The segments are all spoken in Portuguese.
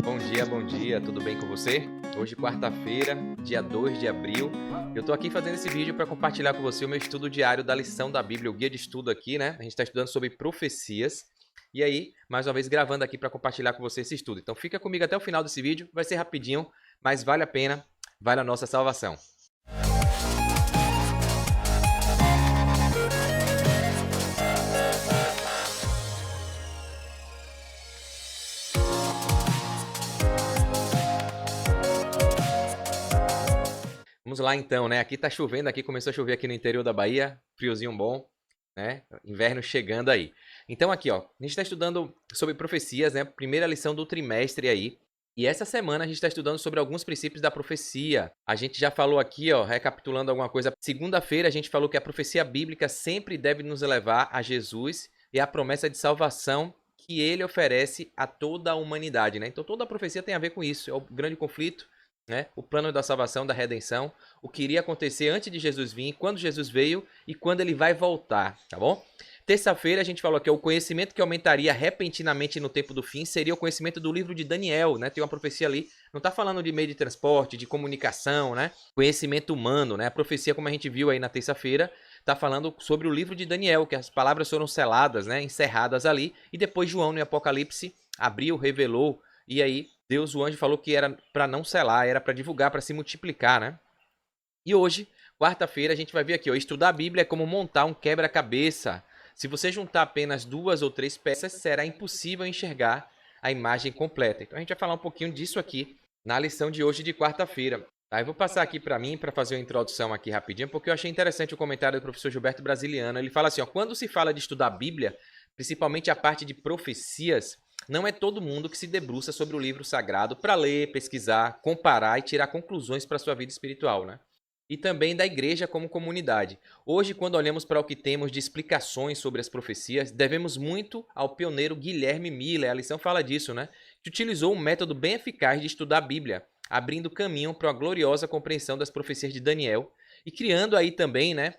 Bom dia, tudo bem com você? Hoje, quarta-feira, dia 2 de abril, eu tô aqui fazendo esse vídeo para compartilhar com você o meu estudo diário da lição da Bíblia, o guia de estudo aqui, né? A gente está estudando sobre profecias. E aí, mais uma vez, gravando aqui para compartilhar com você esse estudo. Então, fica comigo até o final desse vídeo, vai ser rapidinho, mas vale a pena, vale a nossa salvação. Vamos lá então, né? Aqui tá chovendo, aqui começou a chover aqui no interior da Bahia, friozinho bom, né? Inverno chegando aí. Então aqui, ó, a gente está estudando sobre profecias, né? Primeira lição do trimestre aí. E essa semana a gente está estudando sobre alguns princípios da profecia. A gente já falou aqui, ó, recapitulando alguma coisa. Segunda-feira a gente falou que a profecia bíblica sempre deve nos levar a Jesus e a promessa de salvação que ele oferece a toda a humanidade, né? Então toda a profecia tem a ver com isso, é o grande conflito, né? O plano da salvação, da redenção, o que iria acontecer antes de Jesus vir, quando Jesus veio e quando ele vai voltar, tá bom? Terça-feira a gente falou que o conhecimento que aumentaria repentinamente no tempo do fim seria o conhecimento do livro de Daniel, né? Tem uma profecia ali, não está falando de meio de transporte, de comunicação, né? Conhecimento humano, né? A profecia, como a gente viu aí na terça-feira, está falando sobre o livro de Daniel, que as palavras foram seladas, né? Encerradas ali, e depois João no Apocalipse abriu, revelou, e aí Deus, o anjo, falou que era para não selar, era para divulgar, para se multiplicar, né? E hoje, quarta-feira, a gente vai ver aqui, ó, estudar a Bíblia é como montar um quebra-cabeça. Se você juntar apenas 2 ou 3 peças, será impossível enxergar a imagem completa. Então a gente vai falar um pouquinho disso aqui na lição de hoje de quarta-feira. Tá, eu vou passar aqui para mim para fazer uma introdução aqui rapidinho, porque eu achei interessante o comentário do professor Gilberto Brasiliano. Ele fala assim, ó, quando se fala de estudar a Bíblia, principalmente a parte de profecias, não é todo mundo que se debruça sobre o livro sagrado para ler, pesquisar, comparar e tirar conclusões para a sua vida espiritual, né? E também da igreja como comunidade. Hoje, quando olhamos para o que temos de explicações sobre as profecias, devemos muito ao pioneiro Guilherme Miller, a lição fala disso, né? Que utilizou um método bem eficaz de estudar a Bíblia, abrindo caminho para uma gloriosa compreensão das profecias de Daniel e criando aí também, né,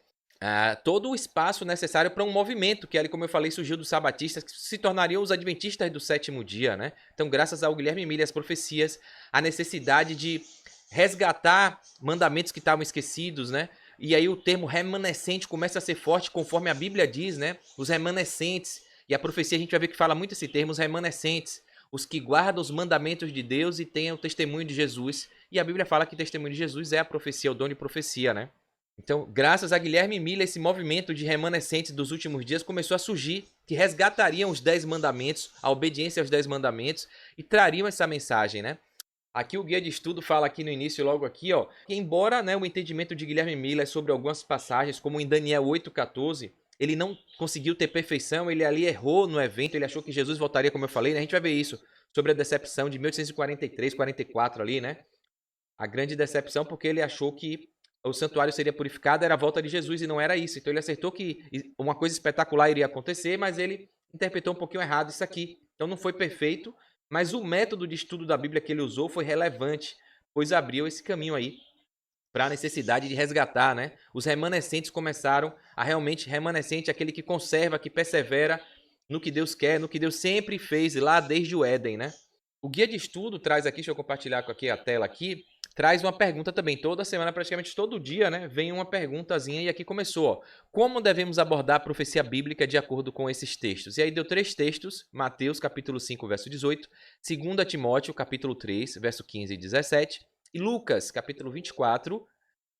todo o espaço necessário para um movimento que ali, como eu falei, surgiu dos sabatistas, que se tornariam os adventistas do sétimo dia, né? Então, graças ao Guilherme Miller, as profecias, a necessidade de resgatar mandamentos que estavam esquecidos, né? E aí o termo remanescente começa a ser forte conforme a Bíblia diz, né? Os remanescentes. E a profecia a gente vai ver que fala muito esse termo, os remanescentes. Os que guardam os mandamentos de Deus e têm o testemunho de Jesus. E a Bíblia fala que o testemunho de Jesus é a profecia, o dom de profecia, né? Então, graças a Guilherme Miller, esse movimento de remanescentes dos últimos dias começou a surgir, que resgatariam os 10 mandamentos, a obediência aos 10 mandamentos, e trariam essa mensagem, né? Aqui o guia de estudo fala aqui no início, logo aqui, ó, que embora, né, o entendimento de Guilherme Miller sobre algumas passagens, como em Daniel 8,14, ele não conseguiu ter perfeição, ele ali errou no evento, ele achou que Jesus voltaria, como eu falei, né? A gente vai ver isso, sobre a decepção de 1843, 44 ali, né? A grande decepção porque ele achou que o santuário seria purificado, era a volta de Jesus e não era isso. Então ele acertou que uma coisa espetacular iria acontecer, mas ele interpretou um pouquinho errado isso aqui. Então não foi perfeito, mas o método de estudo da Bíblia que ele usou foi relevante, pois abriu esse caminho aí para a necessidade de resgatar, né? Os remanescentes começaram a realmente remanescente, aquele que conserva, que persevera no que Deus quer, no que Deus sempre fez lá desde o Éden, né? O guia de estudo traz aqui, deixa eu compartilhar com aqui a tela aqui, traz uma pergunta também. Toda semana, praticamente todo dia, né, vem uma perguntazinha e aqui começou, ó. Como devemos abordar a profecia bíblica de acordo com esses textos? E aí deu 3 textos, Mateus capítulo 5, verso 18, 2 Timóteo capítulo 3, verso 15 e 17, e Lucas capítulo 24,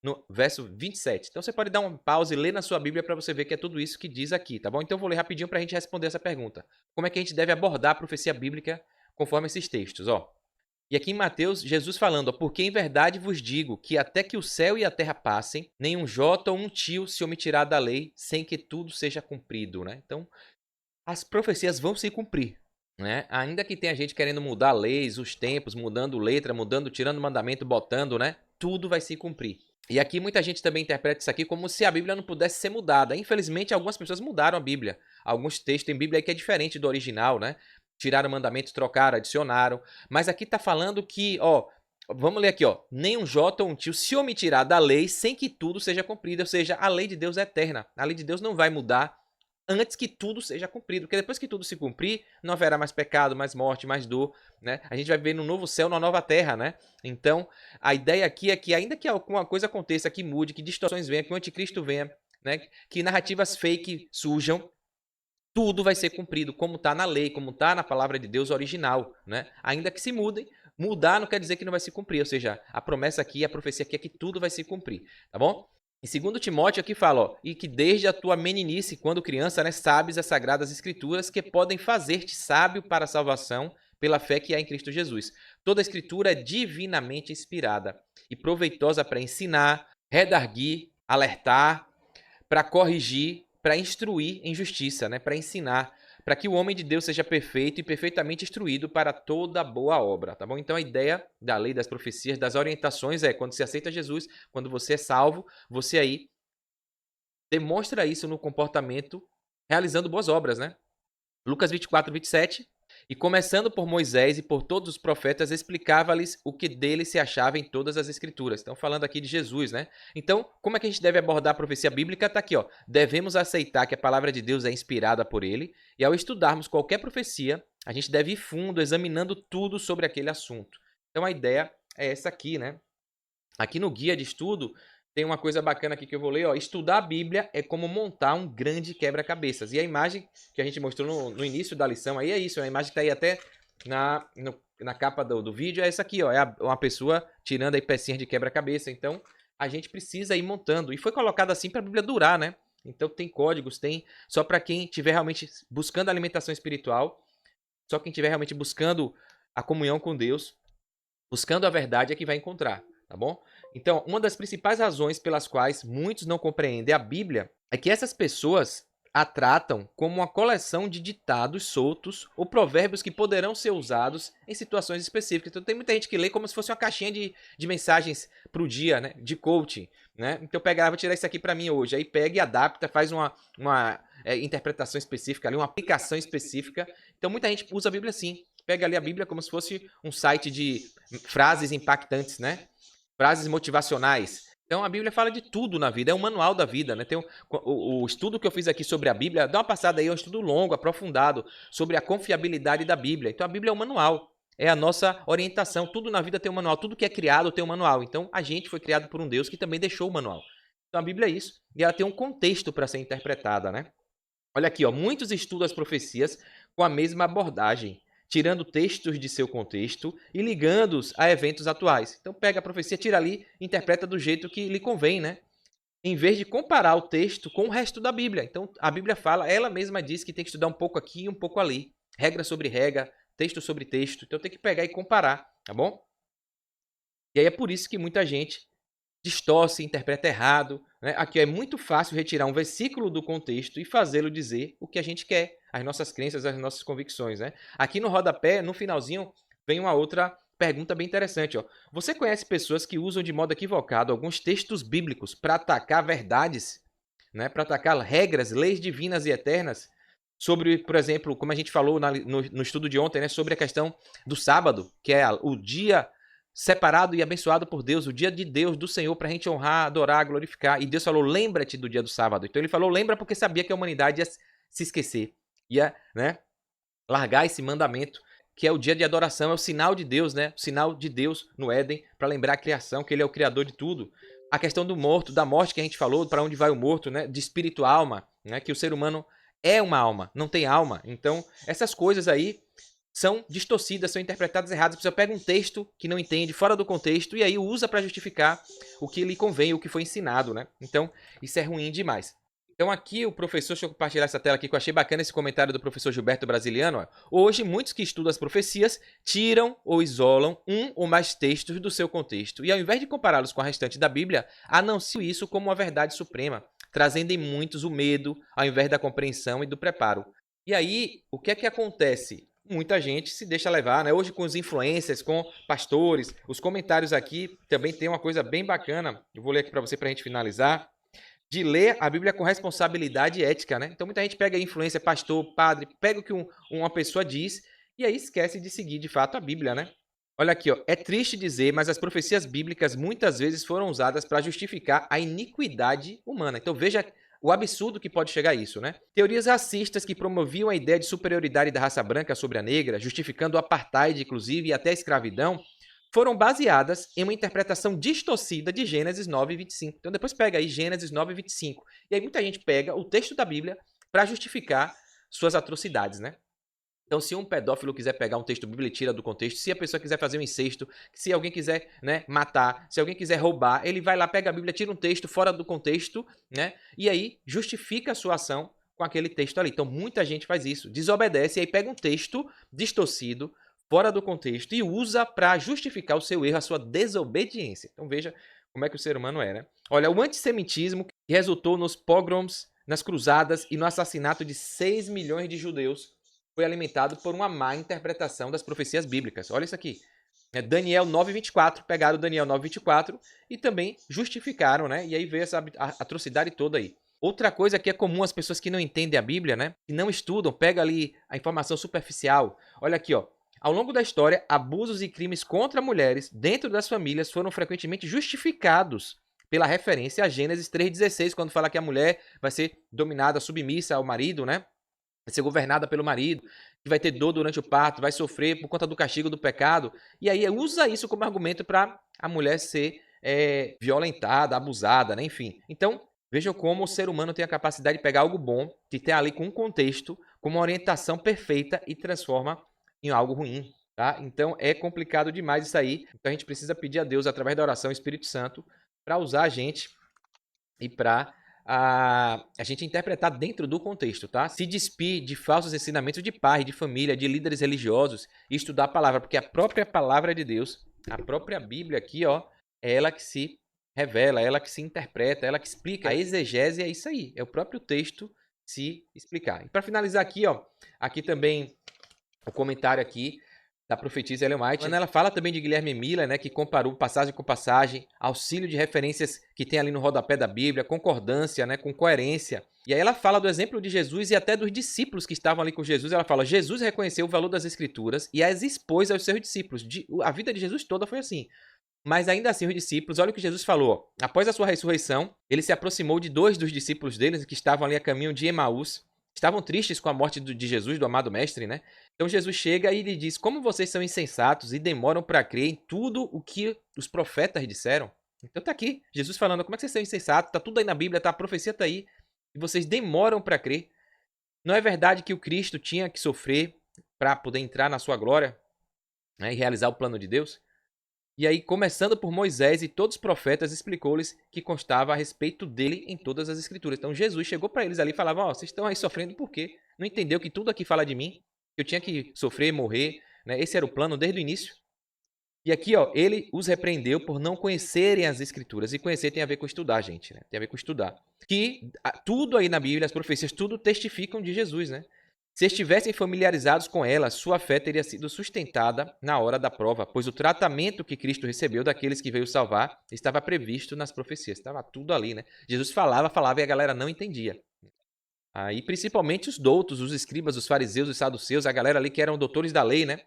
no verso 27. Então você pode dar uma pausa e ler na sua Bíblia para você ver que é tudo isso que diz aqui, tá bom? Então eu vou ler rapidinho para a gente responder essa pergunta. Como é que a gente deve abordar a profecia bíblica conforme esses textos, ó? E aqui em Mateus, Jesus falando, ó, porque em verdade vos digo que até que o céu e a terra passem, nem um jota ou um tio se omitirá da lei, sem que tudo seja cumprido, né? Então, as profecias vão se cumprir, né? Ainda que tenha gente querendo mudar leis, os tempos, mudando letra, mudando, tirando mandamento, botando, né? Tudo vai se cumprir. E aqui muita gente também interpreta isso aqui como se a Bíblia não pudesse ser mudada. Infelizmente, algumas pessoas mudaram a Bíblia. Alguns textos em Bíblia aí que é diferente do original, né? Tiraram mandamentos, trocaram, adicionaram. Mas aqui está falando que, ó, vamos ler aqui, ó. Nem um jota ou um tio se omitirá da lei sem que tudo seja cumprido. Ou seja, a lei de Deus é eterna. A lei de Deus não vai mudar antes que tudo seja cumprido. Porque depois que tudo se cumprir, não haverá mais pecado, mais morte, mais dor, né? A gente vai viver num novo céu, numa nova terra, né? Então, a ideia aqui é que ainda que alguma coisa aconteça, que mude, que distorções venham, que o anticristo venha, né? Que narrativas fake surjam, tudo vai ser cumprido, como está na lei, como está na palavra de Deus original, né? Ainda que se mudem, mudar não quer dizer que não vai se cumprir, ou seja, a promessa aqui, a profecia aqui é que tudo vai se cumprir, tá bom? Em 2 Timóteo aqui fala, ó, e que desde a tua meninice, quando criança, né, sabes as sagradas escrituras que podem fazer-te sábio para a salvação pela fé que há em Cristo Jesus. Toda a escritura é divinamente inspirada e proveitosa para ensinar, redarguir, alertar, para corrigir, para instruir em justiça, né? Para ensinar, para que o homem de Deus seja perfeito e perfeitamente instruído para toda boa obra, tá bom? Então a ideia da lei, das profecias, das orientações é quando você aceita Jesus, quando você é salvo, você aí demonstra isso no comportamento realizando boas obras, né? Lucas 24, 27. E começando por Moisés e por todos os profetas, explicava-lhes o que dele se achava em todas as escrituras. Estão falando aqui de Jesus, né? Então, como é que a gente deve abordar a profecia bíblica? Está aqui, ó. Devemos aceitar que a palavra de Deus é inspirada por ele, e ao estudarmos qualquer profecia, a gente deve ir fundo, examinando tudo sobre aquele assunto. Então, a ideia é essa aqui, né? Aqui no guia de estudo, tem uma coisa bacana aqui que eu vou ler, ó. Estudar a Bíblia é como montar um grande quebra-cabeças. E a imagem que a gente mostrou no início da lição aí é isso. A imagem que está aí até na capa do vídeo é essa aqui, ó. É uma pessoa tirando aí pecinhas de quebra-cabeça. Então, a gente precisa ir montando. E foi colocado assim para a Bíblia durar, né? Então, tem códigos, tem só para quem estiver realmente buscando alimentação espiritual, só quem estiver realmente buscando a comunhão com Deus, buscando a verdade é que vai encontrar, tá bom? Então, uma das principais razões pelas quais muitos não compreendem a Bíblia é que essas pessoas a tratam como uma coleção de ditados soltos ou provérbios que poderão ser usados em situações específicas. Então, tem muita gente que lê como se fosse uma caixinha de mensagens para o dia, né? De coaching, né? Então, vou tirar isso aqui para mim hoje. Aí pega e adapta, faz uma interpretação específica, ali, uma aplicação específica. Então, muita gente usa a Bíblia assim. Pega ali a Bíblia como se fosse um site de frases impactantes, né? Frases motivacionais. Então a Bíblia fala de tudo na vida, é um manual da vida, né? Tem o estudo que eu fiz aqui sobre a Bíblia, dá uma passada aí, é um estudo longo, aprofundado, sobre a confiabilidade da Bíblia. Então a Bíblia é um manual, é a nossa orientação, tudo na vida tem um manual, tudo que é criado tem um manual. Então a gente foi criado por um Deus que também deixou o manual. Então a Bíblia é isso, e ela tem um contexto para ser interpretada, né? Olha aqui, ó, muitos estudam as profecias com a mesma abordagem, tirando textos de seu contexto e ligando-os a eventos atuais. Então pega a profecia, tira ali, interpreta do jeito que lhe convém, né? Em vez de comparar o texto com o resto da Bíblia. Então a Bíblia fala, ela mesma diz que tem que estudar um pouco aqui e um pouco ali. Regra sobre regra, texto sobre texto. Então tem que pegar e comparar, tá bom? E aí é por isso que muita gente distorce, interpreta errado, né? Aqui é muito fácil retirar um versículo do contexto e fazê-lo dizer o que a gente quer, as nossas crenças, as nossas convicções, né? Aqui no rodapé, no finalzinho, vem uma outra pergunta bem interessante, ó. Você conhece pessoas que usam de modo equivocado alguns textos bíblicos para atacar verdades, né? Para atacar regras, leis divinas e eternas? Sobre, por exemplo, como a gente falou no estudo de ontem, né? Sobre a questão do sábado, que é o dia separado e abençoado por Deus, o dia de Deus, do Senhor, para a gente honrar, adorar, glorificar. E Deus falou, lembra-te do dia do sábado. Então ele falou, lembra porque sabia que a humanidade ia se esquecer. Ia, né, largar esse mandamento, que é o dia de adoração, é o sinal de Deus, né? O sinal de Deus no Éden, para lembrar a criação, que ele é o criador de tudo. A questão do morto, da morte que a gente falou, para onde vai o morto, né? De espírito alma, né? Que o ser humano é uma alma, não tem alma. Então, essas coisas aí são distorcidas, são interpretadas erradas. A pessoa pega um texto que não entende, fora do contexto, e aí usa para justificar o que lhe convém, o que foi ensinado, né? Então, isso é ruim demais. Então aqui o professor, deixa eu compartilhar essa tela aqui, que eu achei bacana esse comentário do professor Gilberto Brasiliano. Ó. Hoje, muitos que estudam as profecias tiram ou isolam um ou mais textos do seu contexto. E ao invés de compará-los com a restante da Bíblia, anunciam isso como uma verdade suprema, trazendo em muitos o medo, ao invés da compreensão e do preparo. E aí, o que é que acontece? Muita gente se deixa levar, né? Hoje com os influencers, com pastores, os comentários aqui também tem uma coisa bem bacana. Eu vou ler aqui para você para a gente finalizar. De ler a Bíblia com responsabilidade ética, né? Então muita gente pega a influência, pastor, padre, pega o que uma pessoa diz e aí esquece de seguir de fato a Bíblia, né? Olha aqui, ó. É triste dizer, mas as profecias bíblicas muitas vezes foram usadas para justificar a iniquidade humana. Então veja o absurdo que pode chegar a isso, né? Teorias racistas que promoviam a ideia de superioridade da raça branca sobre a negra, justificando o apartheid, inclusive, e até a escravidão, foram baseadas em uma interpretação distorcida de Gênesis 9:25. Então depois pega aí Gênesis 9:25. E aí muita gente pega o texto da Bíblia para justificar suas atrocidades, né? Então, se um pedófilo quiser pegar um texto bíblico e tira do contexto, se a pessoa quiser fazer um incesto, se alguém quiser, né, matar, se alguém quiser roubar, ele vai lá, pega a Bíblia, tira um texto fora do contexto, né, e aí justifica a sua ação com aquele texto ali. Então, muita gente faz isso, desobedece e aí pega um texto distorcido, fora do contexto, e usa para justificar o seu erro, a sua desobediência. Então, veja como é que o ser humano é, né? Olha, o antissemitismo que resultou nos pogroms, nas cruzadas e no assassinato de 6 milhões de judeus foi alimentado por uma má interpretação das profecias bíblicas. Olha isso aqui. Daniel 9:24, pegaram Daniel 9:24 e também justificaram, né? E aí veio essa atrocidade toda aí. Outra coisa que é comum às pessoas que não entendem a Bíblia, né? Que não estudam, pega ali a informação superficial. Olha aqui, ó. Ao longo da história, abusos e crimes contra mulheres dentro das famílias foram frequentemente justificados pela referência a Gênesis 3:16, quando fala que a mulher vai ser dominada, submissa ao marido, né? Vai ser governada pelo marido, que vai ter dor durante o parto, vai sofrer por conta do castigo do pecado. E aí usa isso como argumento para a mulher ser violentada, abusada, né? Enfim. Então, vejam como o ser humano tem a capacidade de pegar algo bom, que tem ali com um contexto, com uma orientação perfeita e transforma em algo ruim. Tá? Então, é complicado demais isso aí. Então, a gente precisa pedir a Deus, através da oração, o Espírito Santo, para usar a gente e para a gente interpretar dentro do contexto, tá? Se despir de falsos ensinamentos de pai, de família, de líderes religiosos e estudar a palavra, porque a própria palavra de Deus, a própria Bíblia aqui, ó, é ela que se revela, é ela que se interpreta, é ela que explica. A exegese é isso aí, é o próprio texto se explicar. E para finalizar aqui, ó, aqui também o comentário aqui da profetisa Ellen White. Ela fala também de Guilherme Miller, né, que comparou passagem com passagem, auxílio de referências que tem ali no rodapé da Bíblia, concordância, né, com coerência. E aí ela fala do exemplo de Jesus e até dos discípulos que estavam ali com Jesus. Ela fala, Jesus reconheceu o valor das Escrituras e as expôs aos seus discípulos. A vida de Jesus toda foi assim. Mas ainda assim, os discípulos, olha o que Jesus falou. Após a sua ressurreição, ele se aproximou de 2 dos discípulos deles que estavam ali a caminho de Emaús. Estavam tristes com a morte de Jesus, do amado mestre, né? Então Jesus chega e lhe diz, como vocês são insensatos e demoram para crer em tudo o que os profetas disseram. Então tá aqui, Jesus falando, como é que vocês são insensatos? Tá tudo aí na Bíblia, tá? A profecia tá aí. E vocês demoram para crer. Não é verdade que o Cristo tinha que sofrer para poder entrar na sua glória, né, e realizar o plano de Deus? E aí, começando por Moisés e todos os profetas, explicou-lhes que constava a respeito dele em todas as escrituras. Então Jesus chegou para eles ali e falava, ó, vocês estão aí sofrendo por quê? Não entendeu que tudo aqui fala de mim? Que eu tinha que sofrer, morrer, né? Esse era o plano desde o início. E aqui, ó, ele os repreendeu por não conhecerem as escrituras. E conhecer tem a ver com estudar, gente, né? Tem a ver com estudar. Que tudo aí na Bíblia, as profecias, tudo testificam de Jesus, né? Se estivessem familiarizados com ela, sua fé teria sido sustentada na hora da prova, pois o tratamento que Cristo recebeu daqueles que veio salvar estava previsto nas profecias. Estava tudo ali, né? Jesus falava e a galera não entendia. Aí, principalmente os doutos, os escribas, os fariseus, os saduceus, a galera ali que eram doutores da lei, né?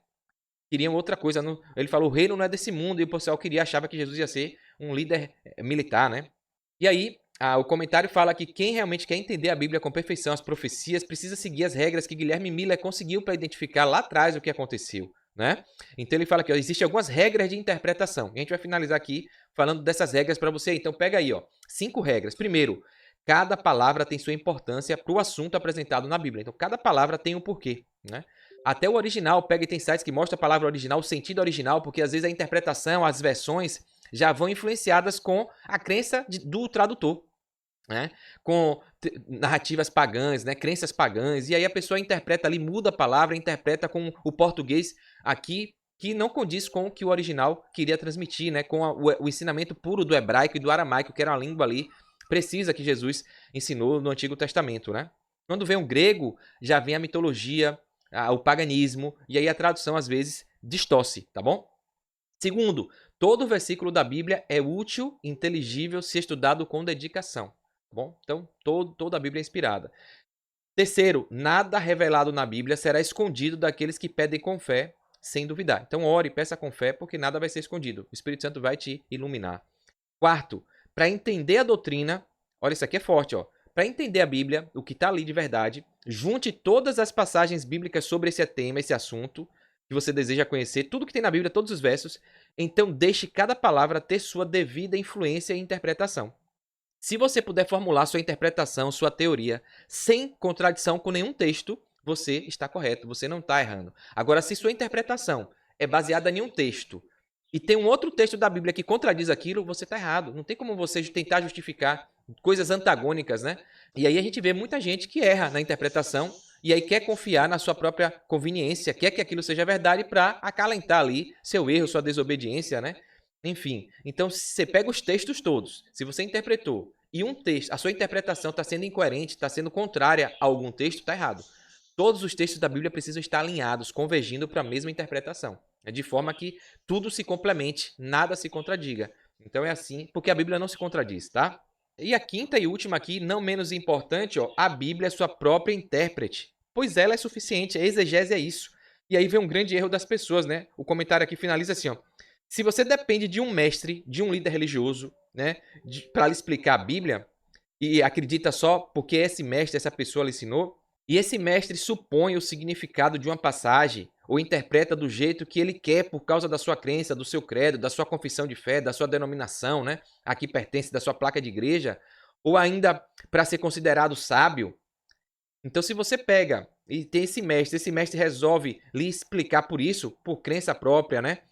Queriam outra coisa. Ele falou, o reino não é desse mundo, e o pessoal achava que Jesus ia ser um líder militar, né? E aí, o comentário fala que quem realmente quer entender a Bíblia com perfeição, as profecias, precisa seguir as regras que Guilherme Miller conseguiu para identificar lá atrás o que aconteceu, né? Então ele fala que existem algumas regras de interpretação. E a gente vai finalizar aqui falando dessas regras para você. Então pega aí, ó, 5 regras. Primeiro, cada palavra tem sua importância para o assunto apresentado na Bíblia. Então cada palavra tem um porquê, né? Até o original, pega e tem sites que mostram a palavra original, o sentido original, porque às vezes a interpretação, as versões já vão influenciadas com a crença do tradutor, né? Com narrativas pagãs, né? Crenças pagãs, e aí a pessoa interpreta ali, muda a palavra, interpreta com o português aqui, que não condiz com o que o original queria transmitir, né? Com o ensinamento puro do hebraico e do aramaico, que era uma língua ali precisa que Jesus ensinou no Antigo Testamento, né? Quando vem o grego, já vem a mitologia, o paganismo, e aí a tradução às vezes distorce, tá bom? Segundo, todo versículo da Bíblia é útil e inteligível se estudado com dedicação. Bom, então toda a Bíblia é inspirada. Terceiro, nada revelado na Bíblia será escondido daqueles que pedem com fé, sem duvidar. Então ore e peça com fé, porque nada vai ser escondido. O Espírito Santo vai te iluminar. Quarto, para entender a doutrina, olha, isso aqui é forte, ó. para entender a Bíblia, o que está ali de verdade, junte todas as passagens bíblicas sobre esse tema, esse assunto que você deseja conhecer, tudo que tem na Bíblia, todos os versos, então deixe cada palavra ter sua devida influência e interpretação. Se você puder formular sua interpretação, sua teoria, sem contradição com nenhum texto, você está correto, você não está errando. Agora, se sua interpretação é baseada em um texto e tem um outro texto da Bíblia que contradiz aquilo, você está errado. Não tem como você tentar justificar coisas antagônicas, né? E aí a gente vê muita gente que erra na interpretação e aí quer confiar na sua própria conveniência, quer que aquilo seja verdade para acalentar ali seu erro, sua desobediência, né? Enfim, então se você pega os textos todos, se você interpretou e um texto, a sua interpretação está sendo incoerente, está sendo contrária a algum texto, está errado. Todos os textos da Bíblia precisam estar alinhados, convergindo para a mesma interpretação, de forma que tudo se complemente, nada se contradiga. Então é assim, porque a Bíblia não se contradiz, tá? E a quinta e última aqui, não menos importante, ó, a Bíblia é sua própria intérprete, pois ela é suficiente, a exegese é isso. E aí vem um grande erro das pessoas, né? O comentário aqui finaliza assim, ó. Se você depende de um mestre, de um líder religioso, né, para lhe explicar a Bíblia, e acredita só porque esse mestre, essa pessoa lhe ensinou, e esse mestre supõe o significado de uma passagem, ou interpreta do jeito que ele quer por causa da sua crença, do seu credo, da sua confissão de fé, da sua denominação, né, a que pertence, da sua placa de igreja, ou ainda para ser considerado sábio. Então, se você pega e tem esse mestre resolve lhe explicar por isso, por crença própria, né,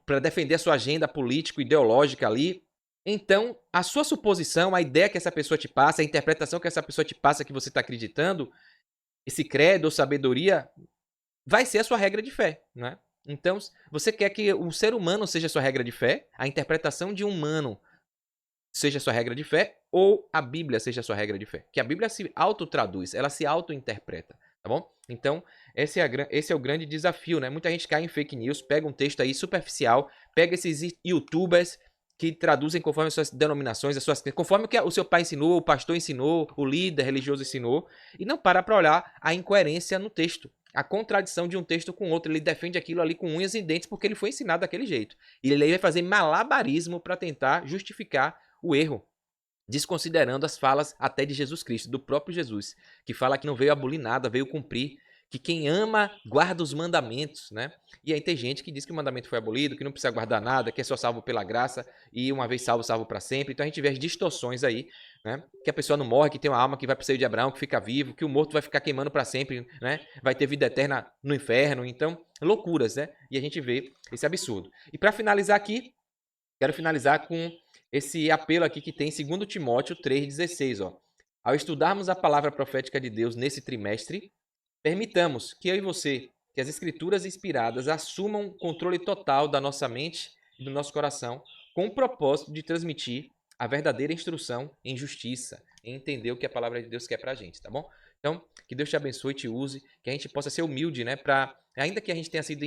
para defender a sua agenda político-ideológica ali. Então, a sua suposição, a ideia que essa pessoa te passa, a interpretação que essa pessoa te passa que você está acreditando, esse credo ou sabedoria, vai ser a sua regra de fé, né? Então, você quer que o ser humano seja a sua regra de fé, a interpretação de um humano seja a sua regra de fé, ou a Bíblia seja a sua regra de fé. Que a Bíblia se autotraduz, ela se auto-interpreta, tá bom? Então, esse é o grande desafio, né? Muita gente cai em fake news, pega um texto aí superficial, pega esses youtubers que traduzem conforme as suas denominações, conforme o que o seu pai ensinou, o pastor ensinou, o líder religioso ensinou, e não para olhar a incoerência no texto, a contradição de um texto com outro. Ele defende aquilo ali com unhas e dentes porque ele foi ensinado daquele jeito. E ele vai fazer malabarismo para tentar justificar o erro, desconsiderando as falas até de Jesus Cristo, do próprio Jesus, que fala que não veio abolir nada, veio cumprir, que quem ama guarda os mandamentos, né? E aí tem gente que diz que o mandamento foi abolido, que não precisa guardar nada, que é só salvo pela graça, e uma vez salvo, salvo para sempre. Então a gente vê as distorções aí, né? Que a pessoa não morre, que tem uma alma que vai para o seio de Abraão, que fica vivo, que o morto vai ficar queimando para sempre, né? Vai ter vida eterna no inferno. Então, loucuras, né? E a gente vê esse absurdo. E para finalizar aqui, quero finalizar com esse apelo aqui que tem em 2 Timóteo 3,16, ó. Ao estudarmos a palavra profética de Deus nesse trimestre, permitamos que eu e você, que as escrituras inspiradas assumam o controle total da nossa mente e do nosso coração, com o propósito de transmitir a verdadeira instrução em justiça, em entender o que a palavra de Deus quer pra gente, tá bom? Então, que Deus te abençoe e te use, que a gente possa ser humilde, né, para ainda que a gente tenha sido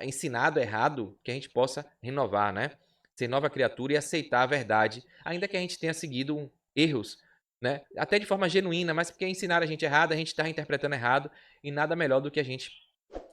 ensinado errado, que a gente possa renovar, né? Ser nova criatura e aceitar a verdade, ainda que a gente tenha seguido erros, né? Até de forma genuína, mas porque ensinaram a gente errado, a gente está interpretando errado, e nada melhor do que a gente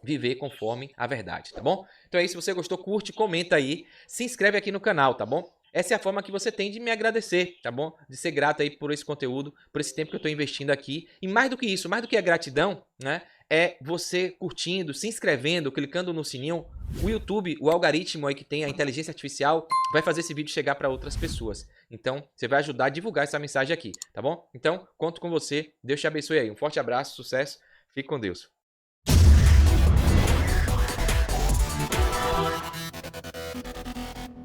viver conforme a verdade, tá bom? Então é isso, se você gostou, curte, comenta aí, se inscreve aqui no canal, tá bom? Essa é a forma que você tem de me agradecer, tá bom? De ser grato aí por esse conteúdo, por esse tempo que eu estou investindo aqui. E mais do que isso, mais do que a gratidão, né? É você curtindo, se inscrevendo, clicando no sininho. O YouTube, o algoritmo aí que tem a inteligência artificial, vai fazer esse vídeo chegar para outras pessoas. Então, você vai ajudar a divulgar essa mensagem aqui, tá bom? Então, conto com você. Deus te abençoe aí. Um forte abraço, sucesso. Fique com Deus.